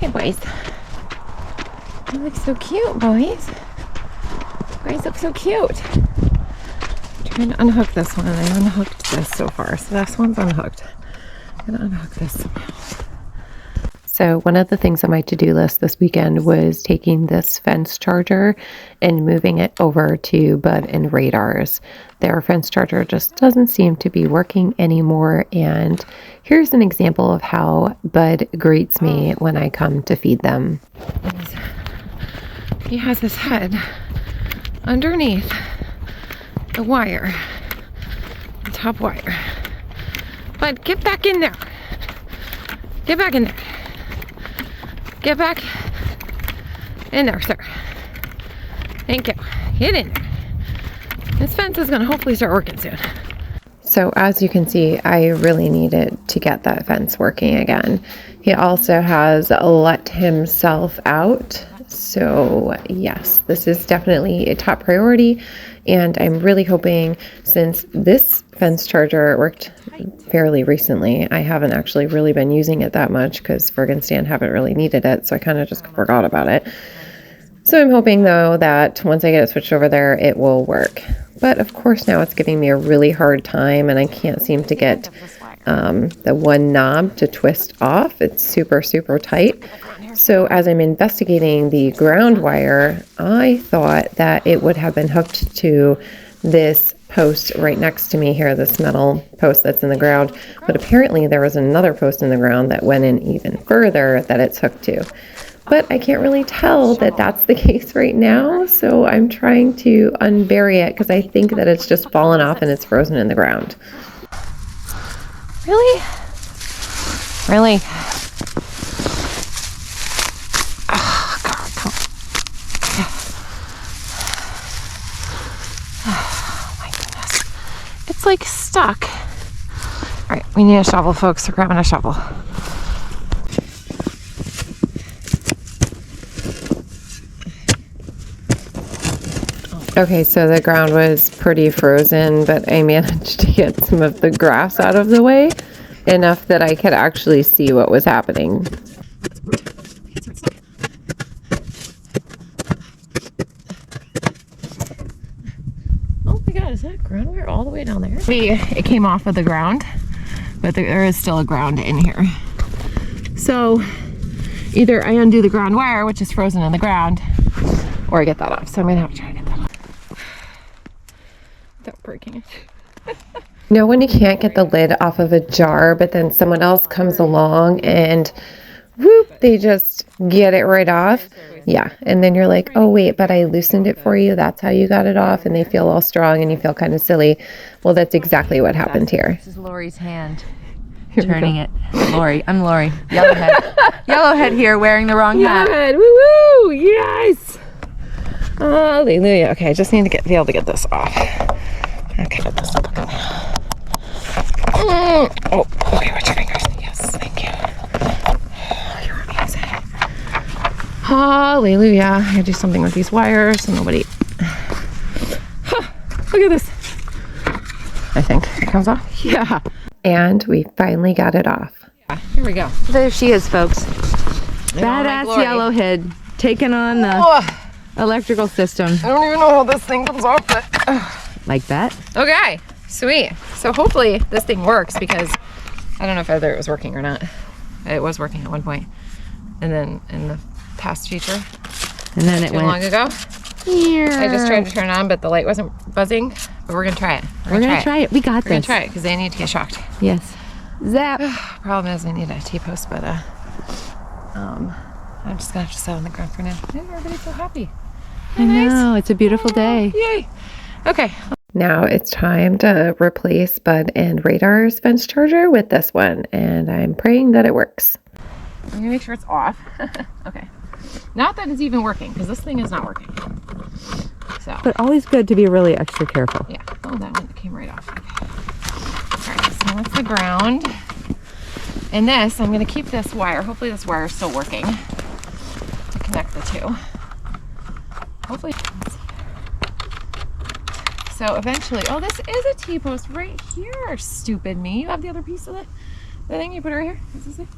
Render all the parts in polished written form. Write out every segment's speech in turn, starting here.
Hey, boys. You look so cute, boys. You guys look so cute. I'm trying to unhook this one, and I unhooked this so far. So this one's unhooked. I'm going to unhook this somehow. So one of the things on my to-do list this weekend was taking this fence charger and moving it over to Bud and Radar's. Their fence charger just doesn't seem to be working anymore, and here's an example of how Bud greets me when I come to feed them. He has his head underneath the wire, the top wire. Bud, get back in there. Get back in there. Get back in there, sir. Thank you. Get in there. This fence is going to hopefully start working soon. So as you can see, I really needed to get that fence working again. He also has let himself out. So yes, this is definitely a top priority. And I'm really hoping, since this fence charger worked fairly recently, I haven't actually really been using it that much because Ferg and Stan haven't really needed it. So I kind of just forgot about it. So I'm hoping though that once I get it switched over there, it will work. But of course now it's giving me a really hard time, and I can't seem to get the one knob to twist off. It's super, super tight. So as I'm investigating the ground wire, I thought that it would have been hooked to this post right next to me here, this metal post that's in the ground. But apparently there was another post in the ground that went in even further that it's hooked to. But I can't really tell that that's the case right now, so I'm trying to unbury it because I think that it's just fallen off and it's frozen in the ground. Really? Really? Oh, God, come on. Oh, my goodness. It's like stuck. All right, we need a shovel, folks. We're grabbing a shovel. Okay, so the ground was pretty frozen, but I managed to get some of the grass out of the way, enough that I could actually see what was happening. Oh my God, is that ground wire all the way down there? It came off of the ground, but there is still a ground in here. So either I undo the ground wire, which is frozen in the ground, or I get that off. So I'm gonna have to try to get that off without breaking it. You know when you can't get the lid off of a jar, but then someone else comes along and whoop, they just get it right off? Yeah, and then you're like, oh wait, but I loosened it for you. That's how you got it off, and they feel all strong and you feel kind of silly. Well, that's exactly what happened here. This is Lori's hand. Turning it. Lori. I'm Lori. Yellowhead. Yellowhead here wearing the wrong hat. Yellowhead. Woo woo! Yes! Hallelujah. Okay, I just need to be able to get this off. Okay, put this up. Oh, okay, watch your fingers. Yes, thank you. Oh, you're amazing. Hallelujah. I gotta do something with these wires so nobody. Huh, look at this. I think it comes off. Yeah. And we finally got it off. Yeah, here we go. There she is, folks. Badass Yellowhead taking on the electrical system. I don't even know how this thing comes off, but like that. Okay, sweet. So hopefully this thing works, because I don't know if either it was working or not. It was working at one point, and then in the past future, and then it went long ago. I just tried to turn it on, but the light wasn't buzzing. But we're gonna try it. We're gonna try it. We got this. We're gonna try it because they need to get shocked. Yes. Zap. Problem is, I need a T-post, but I'm just gonna have to sit on the ground for now. Everybody's so happy. I know, it's a beautiful day. Yay. Okay. Now it's time to replace Bud and Radar's fence charger with this one, and I'm praying that it works. I'm gonna make sure it's off. Okay. Not that it's even working, because this thing is not working. So. But always good to be really extra careful. Yeah. Oh, that one came right off. Okay. All right, so that's the ground. And this, I'm gonna keep this wire. Hopefully this wire is still working to connect the two. Hopefully. So eventually, oh, this is a T-post right here. Stupid me. You have the other piece of the thing you put it right here. What's this thing?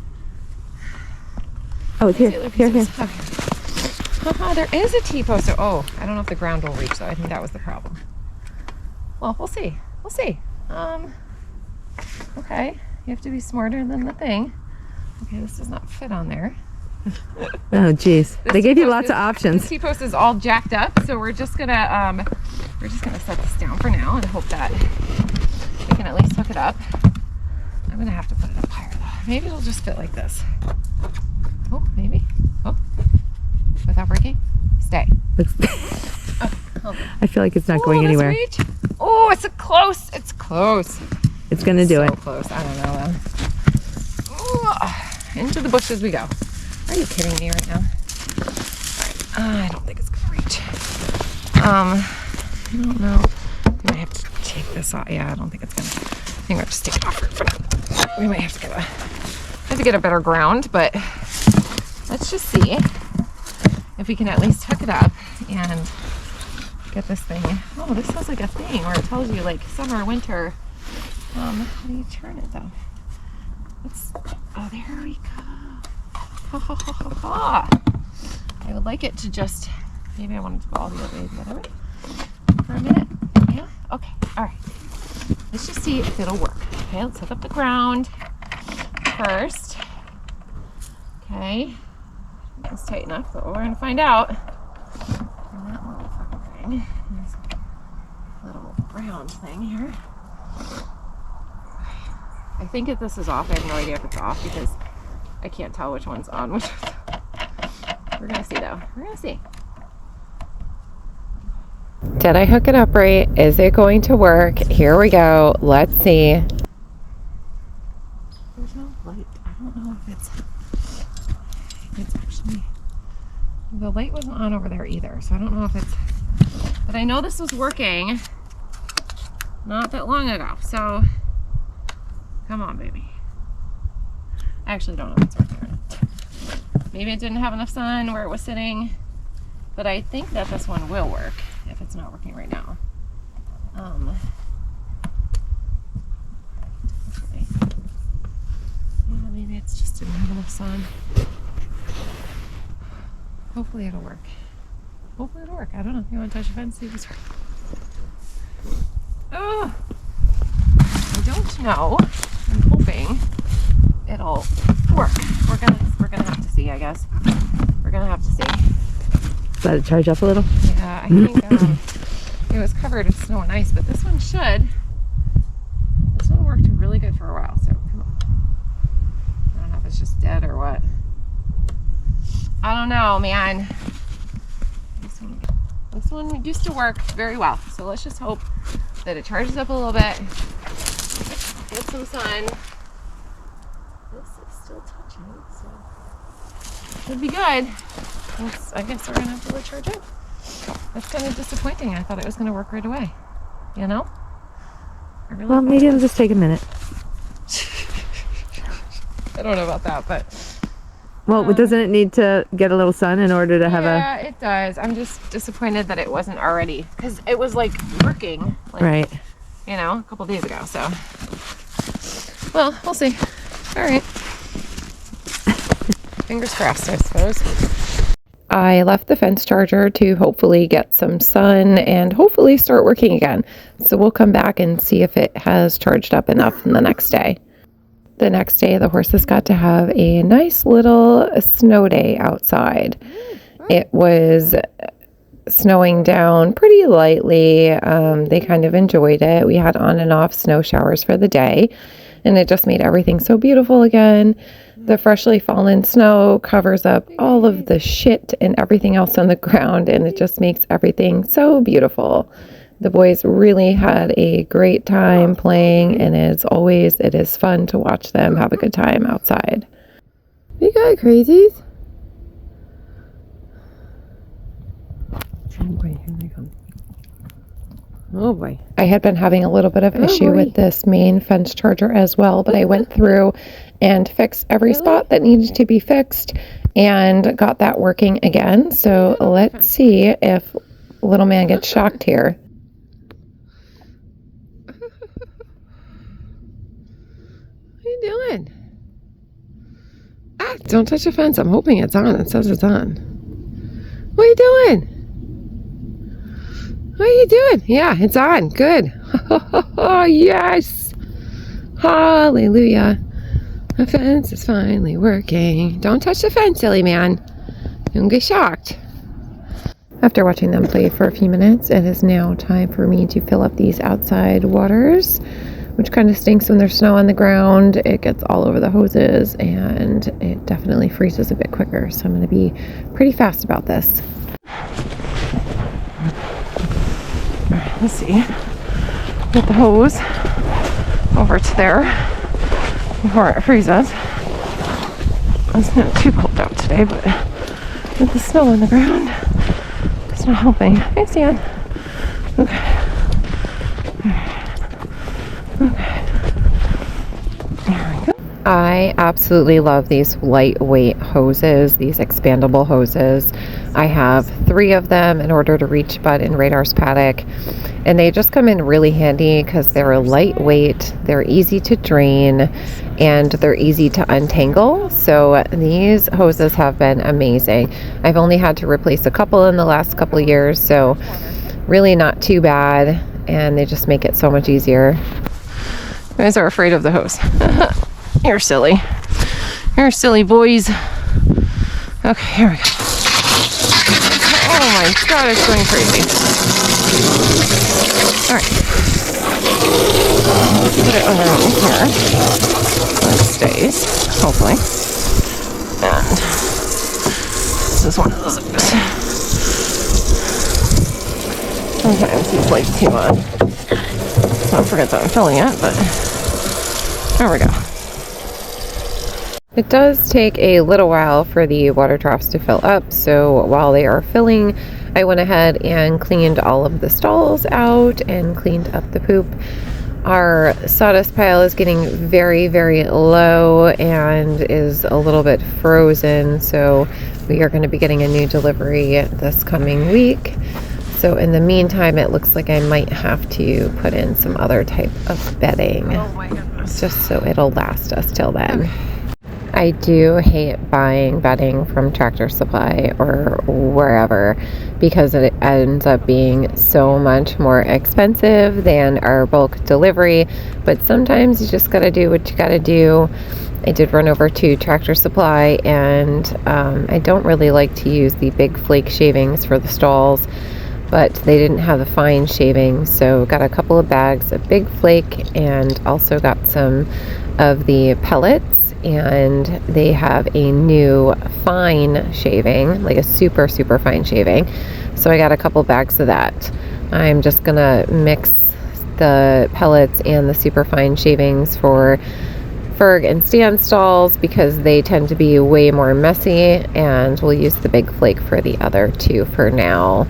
Oh, it's here. Here. Okay. There is a T-post. Oh, I don't know if the ground will reach though. I think that was the problem. Well, we'll see. We'll see. Okay. You have to be smarter than the thing. Okay, this does not fit on there. Oh, geez. They gave you lots of options. This T-post is all jacked up, so we're just gonna set this down for now and hope that we can at least hook it up. I'm gonna have to put it up higher though. Maybe it'll just fit like this. Oh, maybe. Oh, without breaking. Stay. I feel like it's not going anywhere. Reach. Oh, it's close. It's close. It's gonna do it. So close. I don't know though. Into the bushes we go. Are you kidding me right now? All right. I don't think it's gonna reach. I don't know. We might have to take this off. Yeah, I don't think it's gonna. I think we'll just take it off for now. We might have to get a better ground, but let's just see if we can at least hook it up and get this thing. Oh, this has like a thing where it tells you like summer, winter. How do you turn it though? Oh, there we go. Ha, ha, ha, ha, ha. I would like it to just, maybe I wanted to go all the other way for a minute. Yeah, okay, all right. Let's just see if it'll work. Okay, let's hook up the ground first. Okay, it's tight enough, but we're gonna find out. And that little fucking thing, this little round thing here. I think if this is off, I have no idea if it's off because I can't tell which one's on, which is. We're gonna see though. We're gonna see. Did I hook it up right? Is it going to work? Here we go. Let's see. There's no light. I don't know if it's actually. The light wasn't on over there either, so I don't know if it's. But I know this was working not that long ago, so. Come on, baby. I actually don't know if it's working or not. Maybe it didn't have enough sun where it was sitting, but I think that this one will work if it's not working right now. Yeah, maybe it's just didn't have enough sun. Hopefully it'll work. Hopefully it'll work. I don't know. You want to touch the fence? See if it's working. Oh! I don't know. I'm hoping it'll work. We're gonna have to see, I guess. We're gonna have to see. Let it charge up a little? Yeah, I think it was covered with snow and ice, but this one should. This one worked really good for a while, so come on. I don't know if it's just dead or what. I don't know, man. This one used to work very well, so let's just hope that it charges up a little bit. Get some sun. This is still touching, so should be good. I guess we're gonna have to let it charge up. That's kind of disappointing. I thought it was gonna work right away. You know? Well, maybe it'll just take a minute. I don't know about that, but. Well, doesn't it need to get a little sun in order to have Yeah, it does. I'm just disappointed that it wasn't already, because it was like working. Like, right. You know, a couple days ago, so. Well, we'll see. All right. Fingers crossed, I suppose. I left the fence charger to hopefully get some sun and hopefully start working again. So we'll come back and see if it has charged up enough the next day. The next day, the horses got to have a nice little snow day outside. It was snowing down pretty lightly. They kind of enjoyed it. We had on and off snow showers for the day, and it just made everything so beautiful again. The freshly fallen snow covers up all of the shit and everything else on the ground, and it just makes everything so beautiful. The boys really had a great time playing, and as always, it is fun to watch them have a good time outside. You got crazies? Oh boy, here they come. Oh boy. I had been having a little bit of issue with this main fence charger as well, but I went through and fixed every spot that needed to be fixed and got that working again. So let's see if little man gets shocked here. What are you doing? Ah! Don't touch the fence. I'm hoping it's on. It says it's on. What are you doing? What are you doing? Yeah, it's on. Good. Oh, yes. Hallelujah. The fence is finally working. Don't touch the fence, silly man. Don't get shocked. After watching them play for a few minutes, it is now time for me to fill up these outside waters, which kind of stinks when there's snow on the ground. It gets all over the hoses and it definitely freezes a bit quicker. So I'm going to be pretty fast about this. Let's see. Get the hose over to there before it freezes. It's not too cold out today, but with the snow on the ground, it's not helping. Hey, Stan. Okay. There we go. I absolutely love these lightweight hoses, these expandable hoses. I have 3 of them in order to reach Bud in Radar's paddock, and they just come in really handy because they're lightweight, they're easy to drain, and they're easy to untangle. So these hoses have been amazing. I've only had to replace a couple in the last couple of years, so really not too bad, and they just make it so much easier. You guys are afraid of the hose. You're silly. You're silly boys. Okay, here we go. Oh my god, it's going crazy. Alright. Put it underneath here. It stays, hopefully. And this is one of those. Sometimes these like to don't forget that I'm filling it, but there we go. It does take a little while for the water troughs to fill up, so while they are filling, I went ahead and cleaned all of the stalls out and cleaned up the poop. Our sawdust pile is getting very, very low and is a little bit frozen, so we are going to be getting a new delivery this coming week. So in the meantime, it looks like I might have to put in some other type of bedding. Oh my goodness. Just so it'll last us till then. Okay. I do hate buying bedding from Tractor Supply or wherever because it ends up being so much more expensive than our bulk delivery, but sometimes you just gotta do what you gotta do. I did run over to Tractor Supply, and I don't really like to use the big flake shavings for the stalls, but they didn't have the fine shavings, so got a couple of bags of big flake and also got some of the pellets. And they have a new fine shaving, like a super, super fine shaving. So I got a couple bags of that. I'm just gonna mix the pellets and the super fine shavings for Ferg and Stan stalls because they tend to be way more messy, and we'll use the big flake for the other 2 for now.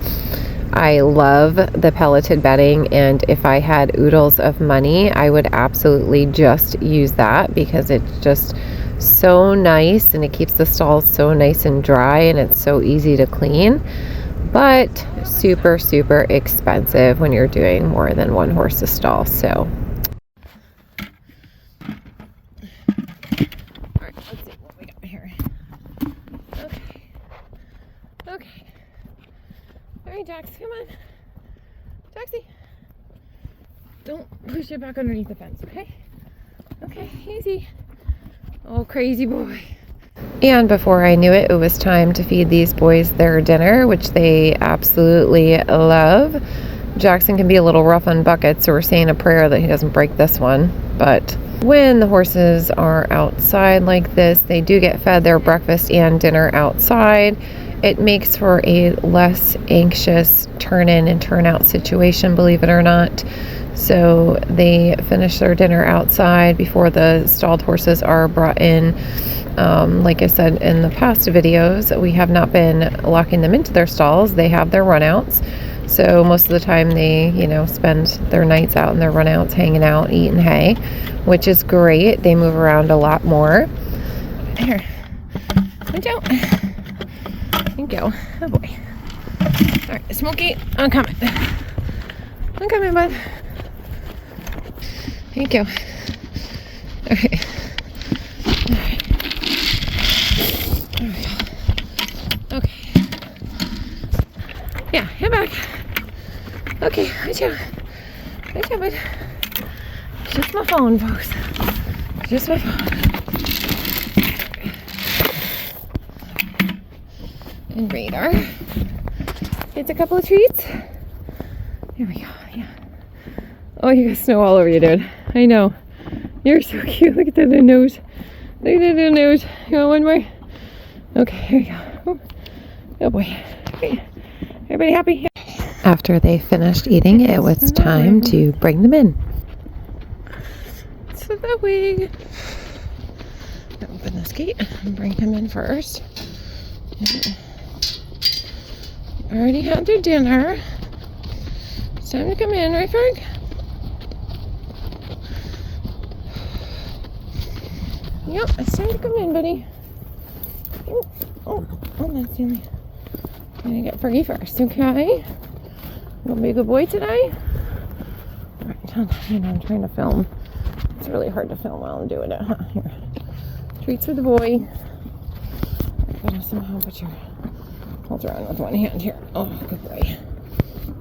I love the pelleted bedding, and if I had oodles of money, I would absolutely just use that because it's just so nice and it keeps the stalls so nice and dry, and it's so easy to clean, but super, super expensive when you're doing more than 1 horse's stall. So all right, let's see what we got here. Okay. All right, Jax, come on. Jaxie. Don't push it back underneath the fence, okay? Okay, easy. Oh, crazy boy. And before I knew it, it was time to feed these boys their dinner, which they absolutely love. Jackson can be a little rough on buckets, so we're saying a prayer that he doesn't break this one. But when the horses are outside like this, they do get fed their breakfast and dinner outside. It makes for a less anxious turn in and turn out situation, believe it or not. So they finish their dinner outside before the stalled horses are brought in. Like I said in the past videos, we have not been locking them into their stalls. They have their runouts. So most of the time they, spend their nights out in their runouts, hanging out, eating hay, which is great. They move around a lot more. Here. Watch out. Thank you. Oh boy. All right, Smokey, I'm coming. I'm coming, bud. Thank you. Okay. Okay, good job. Good job, bud. It's just my phone, folks. It's just my phone. And radar. It's a couple of treats. There we go, yeah. Oh, you got snow all over you, dude. I know. You're so cute. Look at that little nose. Look at that little nose. You want one more? Okay, here you go. Oh boy. Okay. Everybody happy? After they finished eating, it was time to bring them in. So that way, open this gate and bring him in first. Already had their dinner. It's time to come in, right, Ferg? Yep, it's time to come in, buddy. Oh, that's the only. I'm gonna get Fergie first, okay? Gonna be a good boy today? Alright, I'm trying to film. It's really hard to film while I'm doing it, huh? Here. Treats for the boy. I'm gonna somehow put your. Hold around with one hand here. Oh, good boy.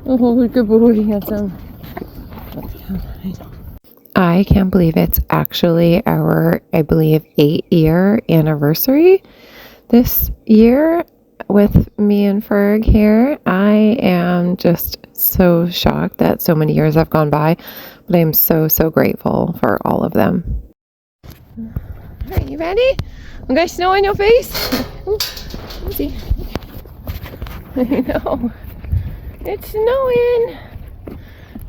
Oh, good boy. Handsome. I can't believe it's actually our, I believe, 8-year anniversary this year with me and Ferg here. I am just so shocked that so many years have gone by, but I'm so grateful for all of them. Are you ready? You got snow on your face? Ooh, easy. I know. It's snowing.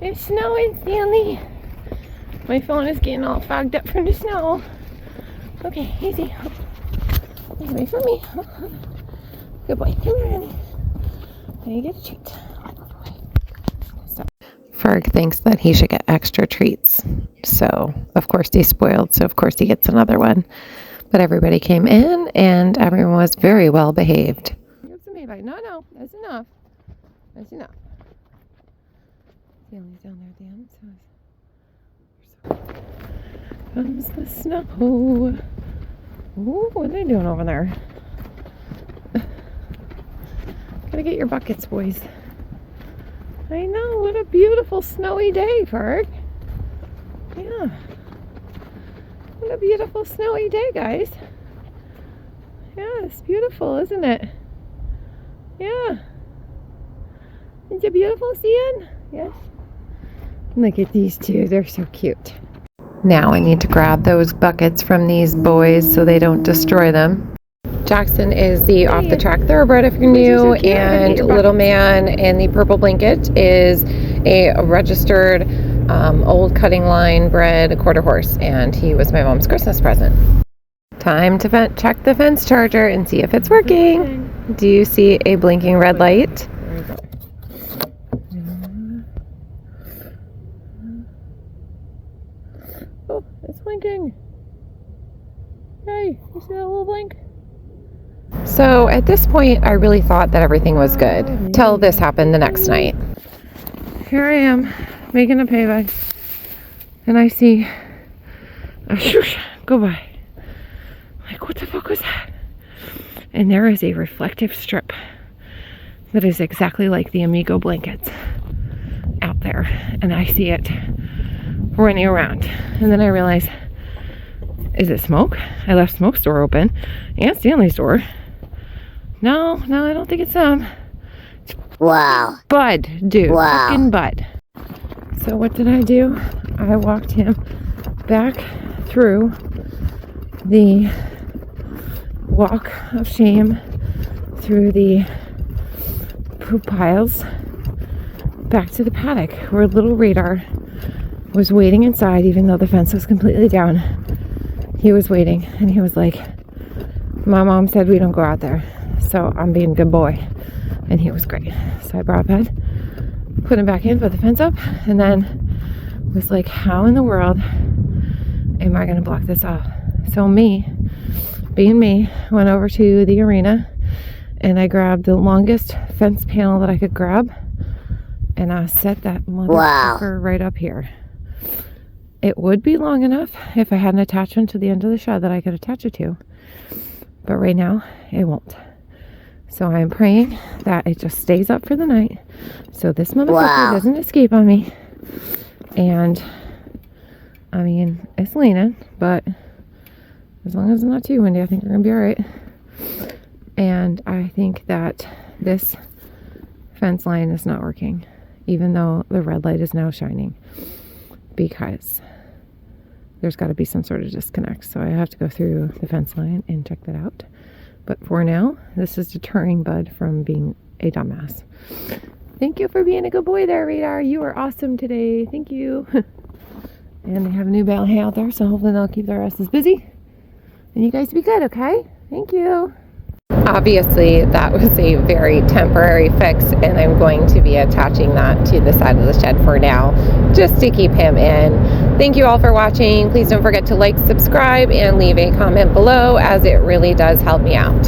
It's snowing, Stanley. My phone is getting all fogged up from the snow. Okay, easy. Wait for me. Good boy. Come here, honey. Now you get a treat. Ferg thinks that he should get extra treats. So, of course, he's spoiled. So, of course, he gets another one. But everybody came in and everyone was very well behaved. No, that's enough. That's enough. Stanley's down there at the end. So comes the snow. Ooh, what are they doing over there? Gotta get your buckets, boys. I know, what a beautiful snowy day, Ferg. Yeah. What a beautiful snowy day, guys. Yeah, it's beautiful, isn't it? Yeah. Is it beautiful, Stan? Yes. Look at these two. They're so cute. Now I need to grab those buckets from these boys so they don't destroy them. Jackson is the off-the-track thoroughbred if you're new, and Little Man in the purple blanket is a registered old cutting line bred quarter horse, and he was my mom's Christmas present. Time to check the fence charger and see if it's working. Do you see a blinking red light? Oh, it's blinking. Hey, you see that little blink? So at this point, I really thought that everything was good till this happened the next night. Here I am making a payback, and I see a shoosh go by. Like, what the fuck was that? And there is a reflective strip that is exactly like the Amigo blankets out there, and I see it running around. And then I realize, is it smoke? I left Smoke's door open and Stanley's door. No, I don't think it's them. Wow. Bud, dude. Wow. Fucking Bud. So what did I do? I walked him back through the walk of shame, through the poop piles, back to the paddock where little Radar was waiting inside, even though the fence was completely down. He was waiting, and he was like, my mom said we don't go out there, so I'm being a good boy. And he was great. So I brought Bud, put him back in, put the fence up, and then was like, how in the world am I going to block this off? So me, being me, went over to the arena, and I grabbed the longest fence panel that I could grab, and I set that motherfucker right up here. It would be long enough if I had an attachment to the end of the shed that I could attach it to. But right now, it won't. So I'm praying that it just stays up for the night so this motherfucker Wow. doesn't escape on me. And I mean, it's leaning, but as long as it's not too windy, I think we're gonna be all right. And I think that this fence line is not working, even though the red light is now shining, because there's got to be some sort of disconnect. So I have to go through the fence line and check that out. But for now, this is deterring Bud from being a dumbass. Thank you for being a good boy there, Radar. You are awesome today. Thank you. And they have a new bale hay out there, so hopefully they'll keep their asses busy. And you guys be good, okay? Thank you. Obviously, that was a very temporary fix, and I'm going to be attaching that to the side of the shed for now, just to keep him in. Thank you all for watching. Please don't forget to like, subscribe, and leave a comment below, as it really does help me out.